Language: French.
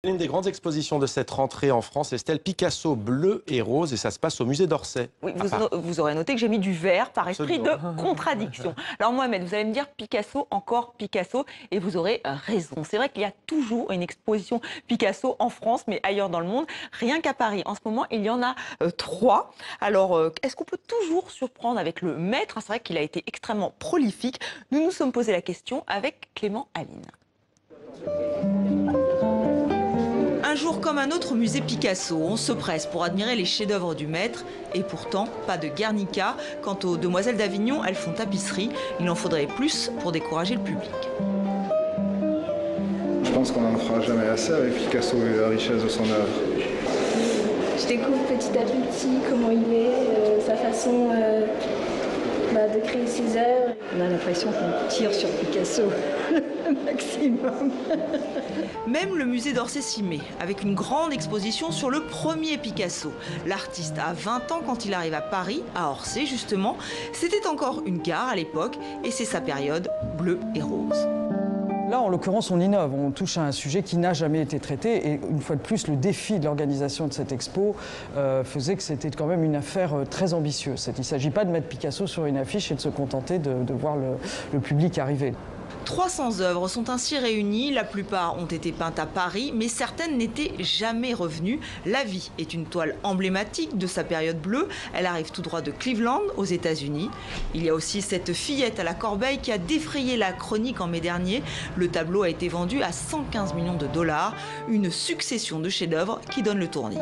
L'une des grandes expositions de cette rentrée en France, Estelle, Picasso bleu et rose, et ça se passe au musée d'Orsay. Oui, vous aurez noté que j'ai mis du vert par esprit de Absolument. contradiction. Alors Mohamed, vous allez me dire Picasso, encore Picasso, et vous aurez raison. C'est vrai qu'il y a toujours une exposition Picasso en France, mais ailleurs dans le monde. Rien qu'à Paris, en ce moment, il y en a 3. Alors, est-ce qu'on peut toujours surprendre avec le maître? C'est vrai qu'il a été extrêmement prolifique. Nous nous sommes posé la question avec Clément Aline. Un jour comme un autre au musée Picasso, on se presse pour admirer les chefs-d'œuvre du maître. Et pourtant, pas de Guernica. Quant aux demoiselles d'Avignon, elles font tapisserie. Il en faudrait plus pour décourager le public. Je pense qu'on n'en fera jamais assez avec Picasso et la richesse de son œuvre. Je découvre petit à petit comment il est, sa façon de créer ses œuvres. On a l'impression qu'on tire sur Picasso le maximum. Même le musée d'Orsay s'y met, avec une grande exposition sur le premier Picasso. L'artiste a 20 ans quand il arrive à Paris, à Orsay justement. C'était encore une gare à l'époque, et c'est sa période bleu et rose. Là, en l'occurrence, on innove, on touche à un sujet qui n'a jamais été traité. Et une fois de plus, le défi de l'organisation de cette expo faisait que c'était quand même une affaire très ambitieuse. Il ne s'agit pas de mettre Picasso sur une affiche et de se contenter de voir le public arriver. 300 œuvres sont ainsi réunies, la plupart ont été peintes à Paris, mais certaines n'étaient jamais revenues. La vie est une toile emblématique de sa période bleue, elle arrive tout droit de Cleveland, aux États-Unis. Il y a aussi cette fillette à la corbeille qui a défrayé la chronique en mai dernier. Le tableau a été vendu à 115 millions de dollars, une succession de chefs-d'œuvre qui donne le tournis.